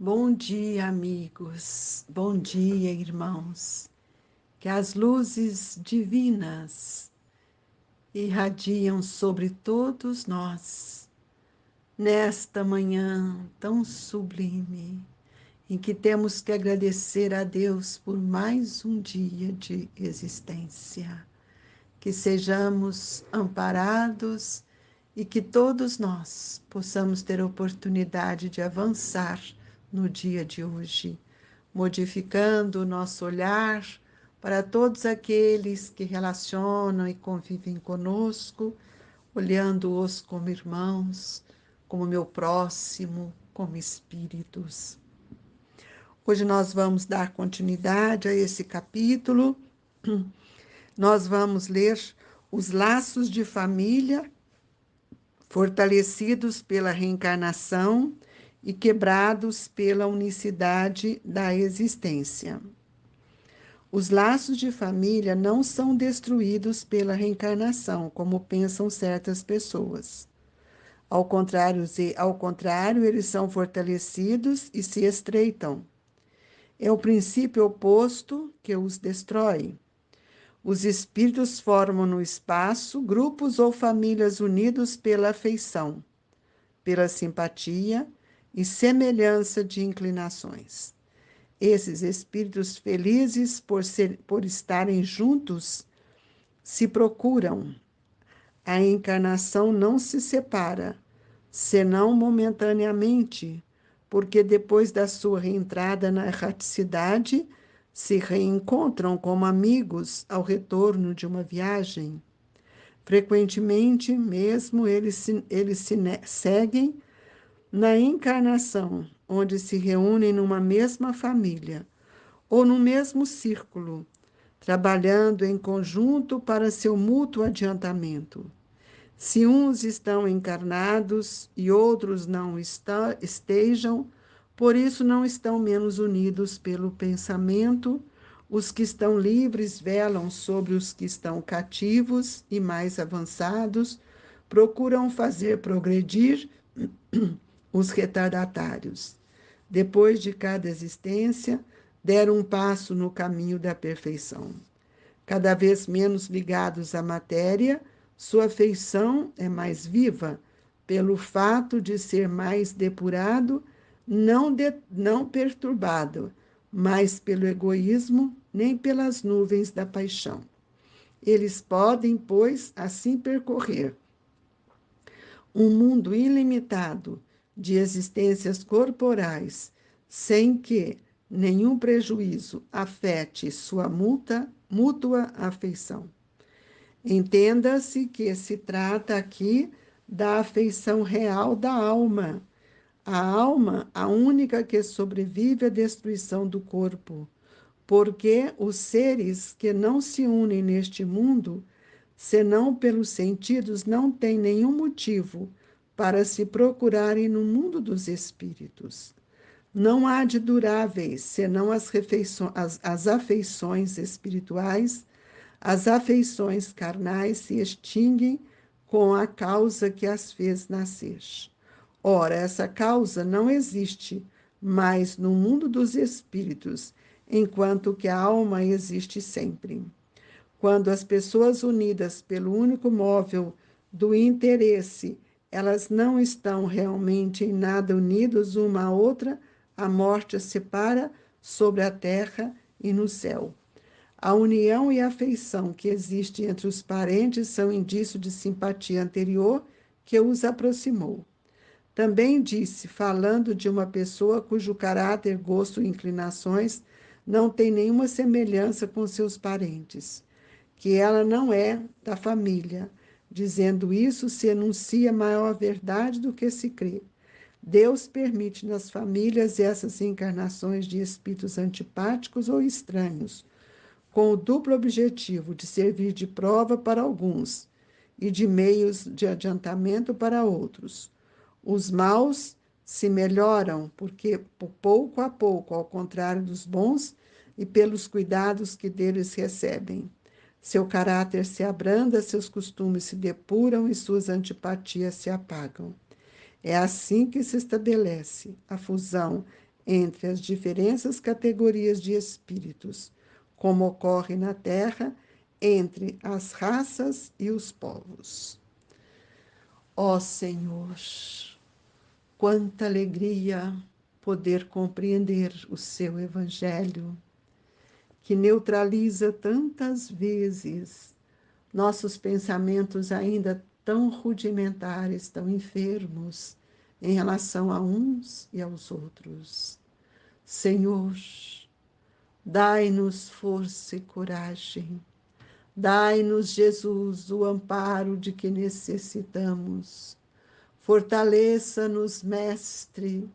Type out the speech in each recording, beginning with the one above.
Bom dia, amigos. Bom dia, irmãos. Que as luzes divinas irradiam sobre todos nós nesta manhã tão sublime, em que temos que agradecer a Deus por mais um dia de existência. Que sejamos amparados e que todos nós possamos ter a oportunidade de avançar no dia de hoje, modificando o nosso olhar para todos aqueles que relacionam e convivem conosco, olhando-os como irmãos, como meu próximo, como espíritos. Hoje nós vamos dar continuidade a esse capítulo. Nós vamos ler os laços de família fortalecidos pela reencarnação e quebrados pela unicidade da existência. Os laços de família não são destruídos pela reencarnação, como pensam certas pessoas. Ao contrário, eles são fortalecidos e se estreitam. É o princípio oposto que os destrói. Os espíritos formam no espaço grupos ou famílias unidos pela afeição, pela simpatia e semelhança de inclinações. Esses espíritos felizes por estarem juntos se procuram. A encarnação não se separa, senão momentaneamente, porque depois da sua reentrada na erraticidade, se reencontram como amigos ao retorno de uma viagem. Frequentemente, mesmo, eles se seguem na encarnação, onde se reúnem numa mesma família ou no mesmo círculo, trabalhando em conjunto para seu mútuo adiantamento. Se uns estão encarnados e outros não estejam, por isso não estão menos unidos pelo pensamento. Os que estão livres velam sobre os que estão cativos e mais avançados, procuram fazer progredir os retardatários. Depois de cada existência, deram um passo no caminho da perfeição. Cada vez menos ligados à matéria, sua afeição é mais viva, pelo fato de ser mais depurado, não perturbado, mais pelo egoísmo, nem pelas nuvens da paixão. Eles podem, pois, assim percorrer um mundo ilimitado de existências corporais, sem que nenhum prejuízo afete sua mútua afeição. Entenda-se que se trata aqui da afeição real da alma. A alma, a única que sobrevive à destruição do corpo, porque os seres que não se unem neste mundo, senão pelos sentidos, não têm nenhum motivo para se procurarem no mundo dos espíritos. Não há de duráveis, senão as afeições espirituais. As afeições carnais se extinguem com a causa que as fez nascer. Ora, essa causa não existe mais no mundo dos espíritos, enquanto que a alma existe sempre. Quando as pessoas unidas pelo único móvel do interesse, elas não estão realmente em nada unidas uma à outra, a morte as separa sobre a terra e no céu. A união e a afeição que existe entre os parentes são indício de simpatia anterior que os aproximou. Também disse, falando de uma pessoa cujo caráter, gosto e inclinações não tem nenhuma semelhança com seus parentes, que ela não é da família. Dizendo isso, se enuncia maior verdade do que se crê. Deus permite nas famílias essas encarnações de espíritos antipáticos ou estranhos, com o duplo objetivo de servir de prova para alguns e de meios de adiantamento para outros. Os maus se melhoram porque, pouco a pouco, ao contrário dos bons, e pelos cuidados que deles recebem. Seu caráter se abranda, seus costumes se depuram e suas antipatias se apagam. É assim que se estabelece a fusão entre as diferentes categorias de espíritos, como ocorre na Terra entre as raças e os povos. Ó Senhor, quanta alegria poder compreender o seu Evangelho, que neutraliza tantas vezes nossos pensamentos ainda tão rudimentares, tão enfermos em relação a uns e aos outros. Senhor, dai-nos força e coragem. Dai-nos, Jesus, o amparo de que necessitamos. Fortaleça-nos, Mestre,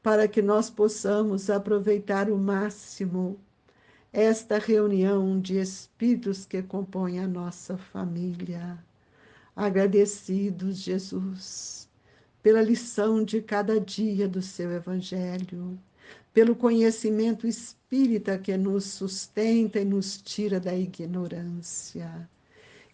para que nós possamos aproveitar o máximo esta reunião de espíritos que compõem a nossa família. Agradecidos, Jesus, pela lição de cada dia do seu Evangelho, pelo conhecimento espírita que nos sustenta e nos tira da ignorância.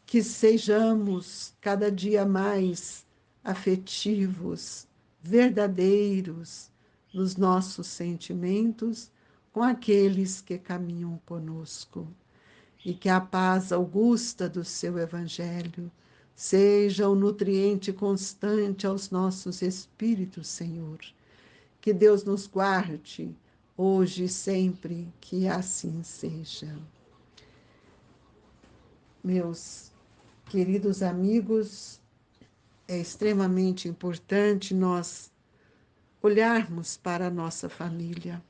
Que sejamos cada dia mais afetivos, verdadeiros nos nossos sentimentos com aqueles que caminham conosco. E que a paz augusta do seu Evangelho seja o nutriente constante aos nossos espíritos, Senhor. Que Deus nos guarde, hoje e sempre, que assim seja. Meus queridos amigos, é extremamente importante nós olharmos para a nossa família,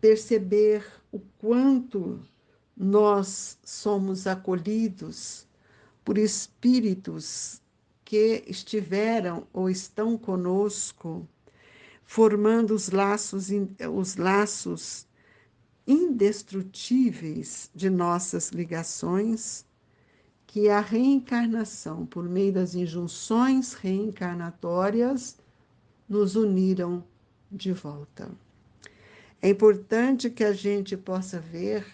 perceber o quanto nós somos acolhidos por espíritos que estiveram ou estão conosco, formando os laços indestrutíveis de nossas ligações, que a reencarnação, por meio das injunções reencarnatórias, nos uniram de volta. É importante que a gente possa ver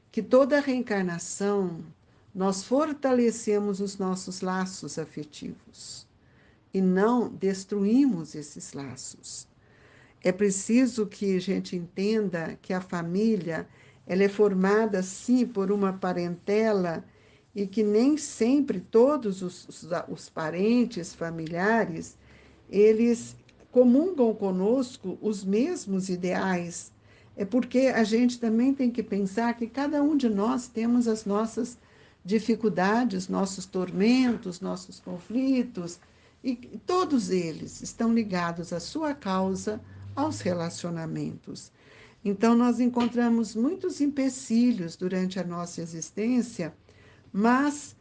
que toda reencarnação nós fortalecemos os nossos laços afetivos e não destruímos esses laços. É preciso que a gente entenda que a família ela é formada, sim, por uma parentela e que nem sempre todos os parentes, familiares, eles comungam conosco os mesmos ideais. É porque a gente também tem que pensar que cada um de nós temos as nossas dificuldades, nossos tormentos, nossos conflitos, e todos eles estão ligados à sua causa, aos relacionamentos. Então, nós encontramos muitos empecilhos durante a nossa existência, mas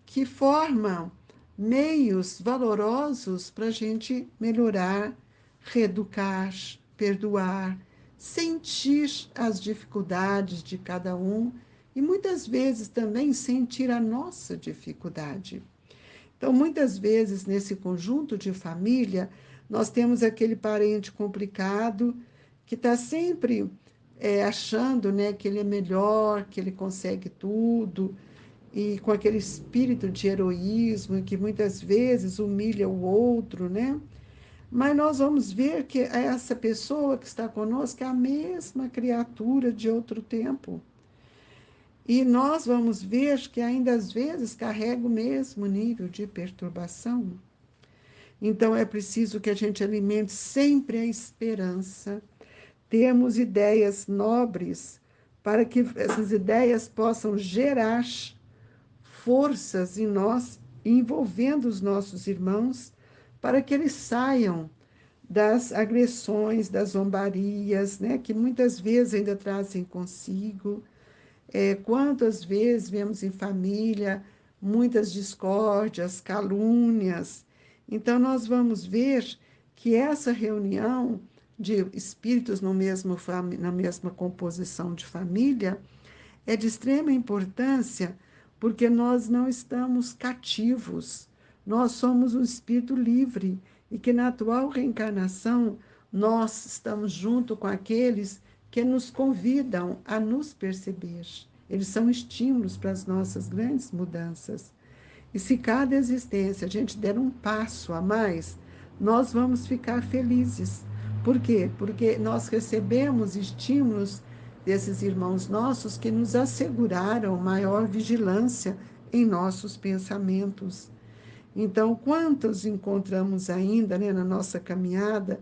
que formam meios valorosos para a gente melhorar, reeducar, perdoar, sentir as dificuldades de cada um e muitas vezes também sentir a nossa dificuldade. Então, muitas vezes, nesse conjunto de família, nós temos aquele parente complicado que está sempre achando, né, que ele é melhor, que ele consegue tudo, e com aquele espírito de heroísmo que muitas vezes humilha o outro, né? Mas nós vamos ver que essa pessoa que está conosco é a mesma criatura de outro tempo. E nós vamos ver que ainda às vezes carrega o mesmo nível de perturbação. Então é preciso que a gente alimente sempre a esperança, termos ideias nobres para que essas ideias possam gerar forças em nós, envolvendo os nossos irmãos, para que eles saiam das agressões, das zombarias, né, que muitas vezes ainda trazem consigo. Quantas vezes vemos em família muitas discórdias, calúnias. Então, nós vamos ver que essa reunião de espíritos na mesma composição de família é de extrema importância, porque nós não estamos cativos, nós somos um espírito livre e que na atual reencarnação nós estamos junto com aqueles que nos convidam a nos perceber. Eles são estímulos para as nossas grandes mudanças. E se cada existência a gente der um passo a mais, nós vamos ficar felizes, Por quê? Porque nós recebemos estímulos desses irmãos nossos que nos asseguraram maior vigilância em nossos pensamentos. Então, quantos encontramos ainda, né, na nossa caminhada,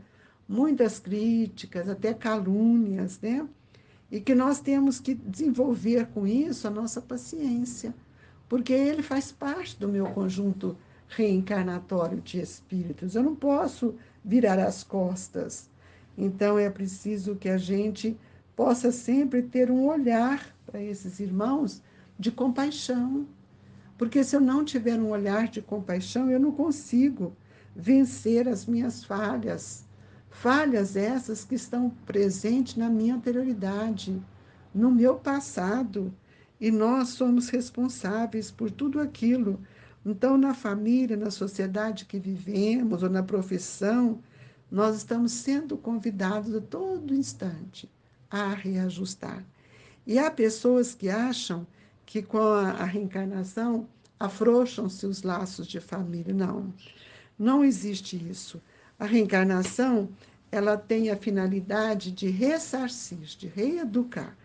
muitas críticas, até calúnias, né? E que nós temos que desenvolver com isso a nossa paciência, porque ele faz parte do meu conjunto reencarnatório de espíritos. Eu não posso virar as costas. Então, é preciso que a gente possa sempre ter um olhar para esses irmãos de compaixão, porque se eu não tiver um olhar de compaixão, eu não consigo vencer as minhas falhas. Falhas essas que estão presentes na minha anterioridade, no meu passado. E nós somos responsáveis por tudo aquilo. Então, na família, na sociedade que vivemos, ou na profissão, nós estamos sendo convidados a todo instante a reajustar. E há pessoas que acham que com a reencarnação afrouxam-se os laços de família. Não, não existe isso. A reencarnação, ela tem a finalidade de ressarcir, de reeducar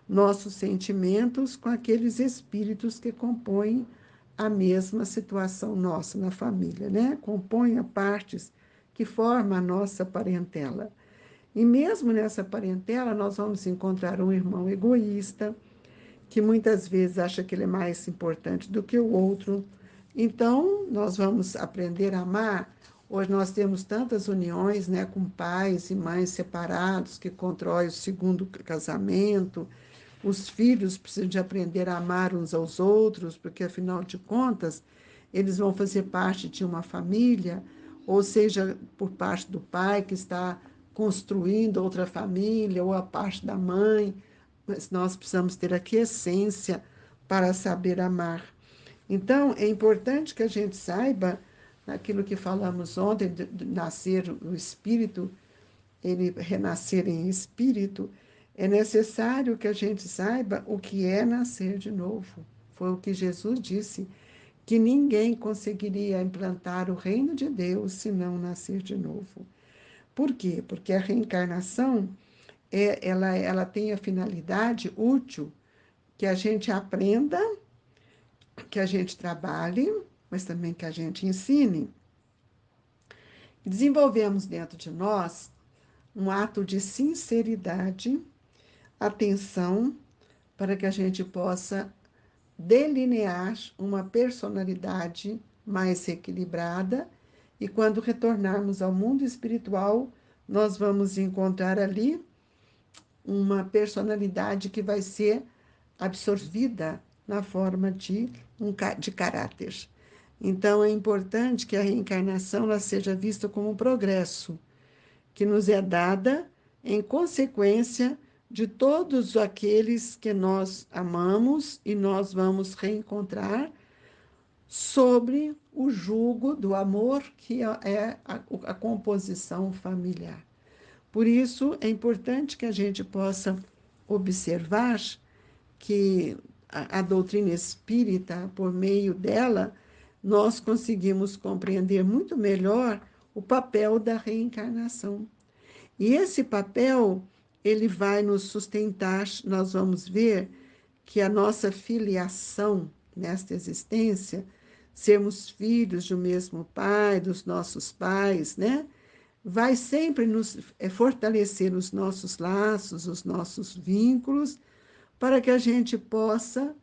nossos sentimentos com aqueles espíritos que compõem a mesma situação nossa na família, né? Compõem a partes que formam a nossa parentela. E mesmo nessa parentela, nós vamos encontrar um irmão egoísta, que muitas vezes acha que ele é mais importante do que o outro. Então, nós vamos aprender a amar. Hoje nós temos tantas uniões, né, com pais e mães separados, que constroem o segundo casamento. Os filhos precisam de aprender a amar uns aos outros, porque, afinal de contas, eles vão fazer parte de uma família, ou seja, por parte do pai que está construindo outra família, ou a parte da mãe. Mas nós precisamos ter a quiescência para saber amar. Então, é importante que a gente saiba, aquilo que falamos ontem, de nascer o espírito, ele renascer em espírito, é necessário que a gente saiba o que é nascer de novo. Foi o que Jesus disse, que ninguém conseguiria implantar o reino de Deus se não nascer de novo. Por quê? Porque a reencarnação, ela tem a finalidade útil que a gente aprenda, que a gente trabalhe, mas também que a gente ensine. Desenvolvemos dentro de nós um ato de sinceridade, atenção, para que a gente possa delinear uma personalidade mais equilibrada e quando retornarmos ao mundo espiritual, nós vamos encontrar ali uma personalidade que vai ser absorvida na forma de caráter. Então, é importante que a reencarnação ela seja vista como um progresso, que nos é dada em consequência de todos aqueles que nós amamos e nós vamos reencontrar sobre o jugo do amor, que é a composição familiar. Por isso, é importante que a gente possa observar que a doutrina espírita, por meio dela, nós conseguimos compreender muito melhor o papel da reencarnação. E esse papel, ele vai nos sustentar, nós vamos ver que a nossa filiação nesta existência, sermos filhos do mesmo pai, dos nossos pais, né? Vai sempre nos fortalecer os nossos laços, os nossos vínculos, para que a gente possa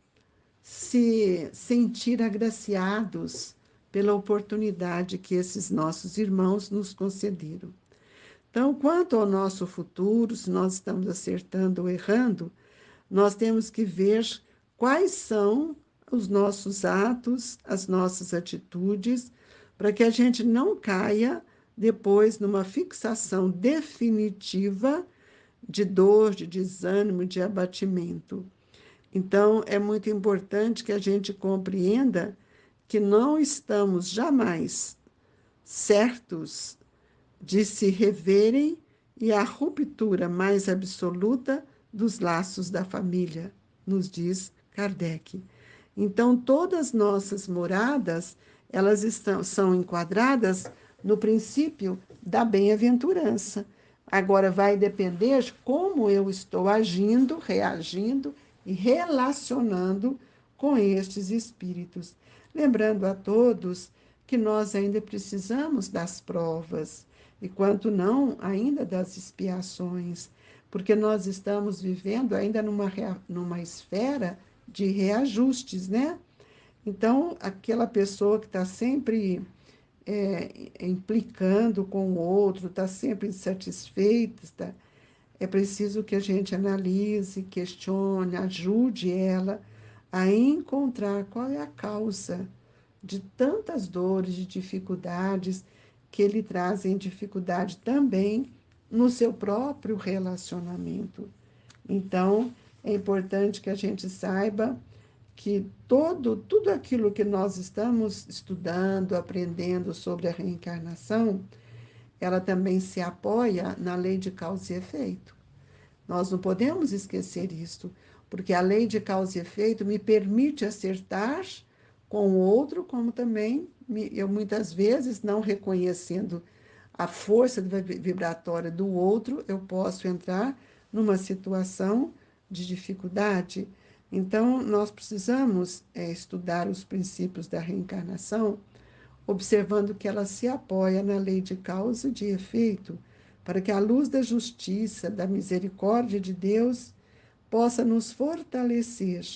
se sentir agraciados pela oportunidade que esses nossos irmãos nos concederam. Então, quanto ao nosso futuro, se nós estamos acertando ou errando, nós temos que ver quais são os nossos atos, as nossas atitudes, para que a gente não caia depois numa fixação definitiva de dor, de desânimo, de abatimento. Então, é muito importante que a gente compreenda que não estamos jamais certos de se reverem e a ruptura mais absoluta dos laços da família, nos diz Kardec. Então, todas nossas moradas, são enquadradas no princípio da bem-aventurança. Agora vai depender de como eu estou agindo, reagindo e relacionando com estes espíritos. Lembrando a todos que nós ainda precisamos das provas, e quanto não, ainda das expiações, porque nós estamos vivendo ainda numa esfera de reajustes, né? Então, aquela pessoa que está sempre implicando com o outro, está sempre insatisfeita, é preciso que a gente analise, questione, ajude ela a encontrar qual é a causa de tantas dores, de dificuldades que lhe trazem dificuldade também no seu próprio relacionamento. Então, é importante que a gente saiba que tudo aquilo que nós estamos estudando, aprendendo sobre a reencarnação, ela também se apoia na lei de causa e efeito. Nós não podemos esquecer isso, porque a lei de causa e efeito me permite acertar com o outro, como também eu muitas vezes, não reconhecendo a força vibratória do outro, eu posso entrar numa situação de dificuldade. Então, nós precisamos estudar os princípios da reencarnação, observando que ela se apoia na lei de causa e de efeito, para que a luz da justiça, da misericórdia de Deus, possa nos fortalecer,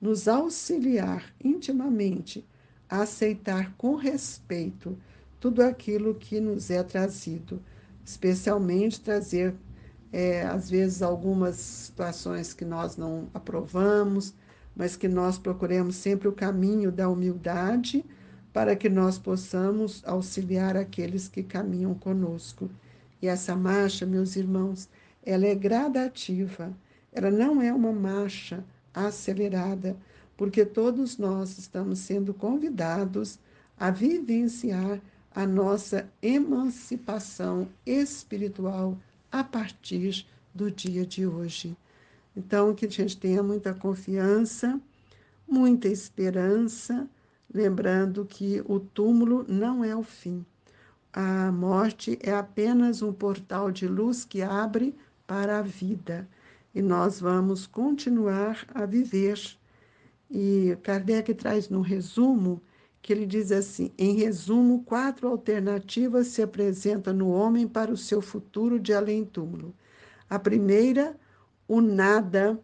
nos auxiliar intimamente a aceitar com respeito tudo aquilo que nos é trazido, especialmente trazer, às vezes, algumas situações que nós não aprovamos, mas que nós procuremos sempre o caminho da humildade para que nós possamos auxiliar aqueles que caminham conosco. E essa marcha, meus irmãos, ela é gradativa, ela não é uma marcha acelerada, porque todos nós estamos sendo convidados a vivenciar a nossa emancipação espiritual a partir do dia de hoje. Então, que a gente tenha muita confiança, muita esperança, lembrando que o túmulo não é o fim. A morte é apenas um portal de luz que abre para a vida. E nós vamos continuar a viver. E Kardec traz no resumo que ele diz assim: em resumo, 4 alternativas se apresentam no homem para o seu futuro de além-túmulo. A primeira, o nada,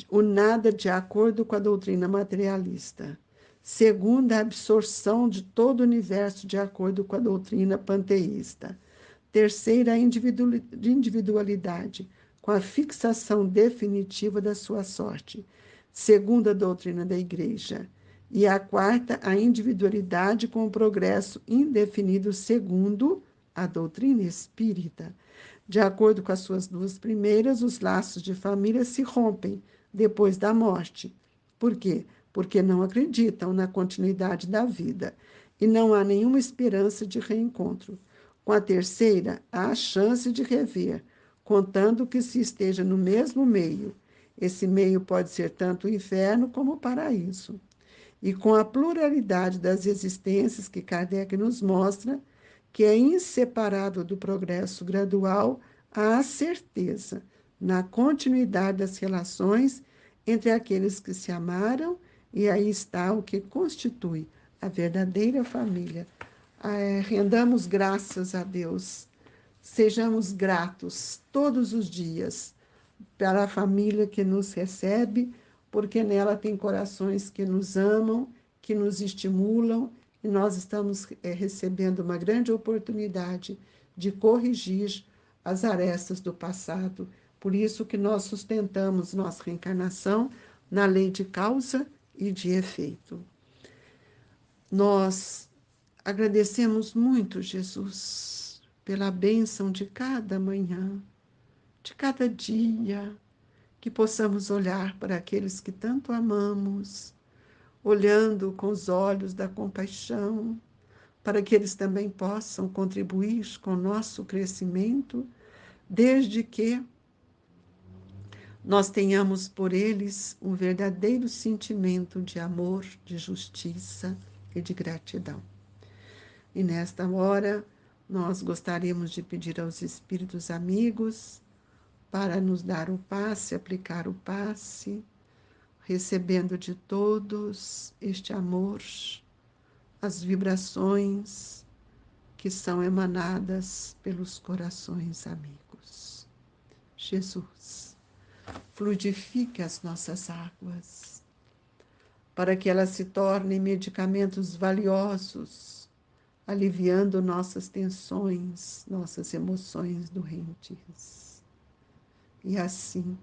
o nada de acordo com a doutrina materialista. Segunda, a absorção de todo o universo de acordo com a doutrina panteísta. Terceira, a individualidade, com a fixação definitiva da sua sorte, segundo a doutrina da Igreja. E a quarta, a individualidade com o progresso indefinido, segundo a doutrina espírita. De acordo com as suas duas primeiras, os laços de família se rompem depois da morte. Por quê? Porque não acreditam na continuidade da vida e não há nenhuma esperança de reencontro. Com a terceira, há a chance de rever, contando que se esteja no mesmo meio. Esse meio pode ser tanto o inferno como o paraíso. E com a pluralidade das existências que Kardec nos mostra, que é inseparável do progresso gradual, há a certeza na continuidade das relações entre aqueles que se amaram, e aí está o que constitui a verdadeira família. Rendamos graças a Deus, sejamos gratos todos os dias para a família que nos recebe, porque nela tem corações que nos amam, que nos estimulam, e nós estamos recebendo uma grande oportunidade de corrigir as arestas do passado. Por isso que nós sustentamos nossa reencarnação na lei de causa e de efeito. Nós agradecemos muito, Jesus, pela bênção de cada manhã, de cada dia, que possamos olhar para aqueles que tanto amamos, olhando com os olhos da compaixão, para que eles também possam contribuir com o nosso crescimento, desde que nós tenhamos por eles um verdadeiro sentimento de amor, de justiça e de gratidão. E nesta hora, Nós gostaríamos de pedir aos espíritos amigos para nos dar o passe, aplicar o passe, recebendo de todos este amor, as vibrações que são emanadas pelos corações amigos. Jesus, fluidifique as nossas águas, para que elas se tornem medicamentos valiosos, aliviando nossas tensões, nossas emoções doentes. E assim,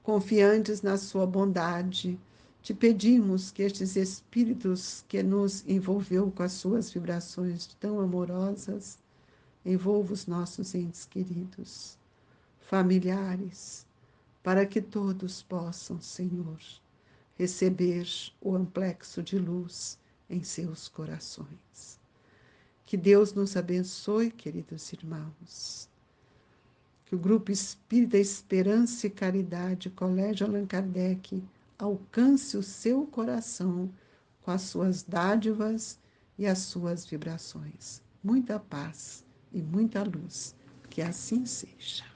confiantes na sua bondade, te pedimos que estes espíritos que nos envolveu com as suas vibrações tão amorosas, envolva os nossos entes queridos, familiares, para que todos possam, Senhor, receber o amplexo de luz em seus corações. Que Deus nos abençoe, queridos irmãos. Que o Grupo Espírita Esperança e Caridade, Colégio Allan Kardec, alcance o seu coração com as suas dádivas e as suas vibrações. Muita paz e muita luz. Que assim seja.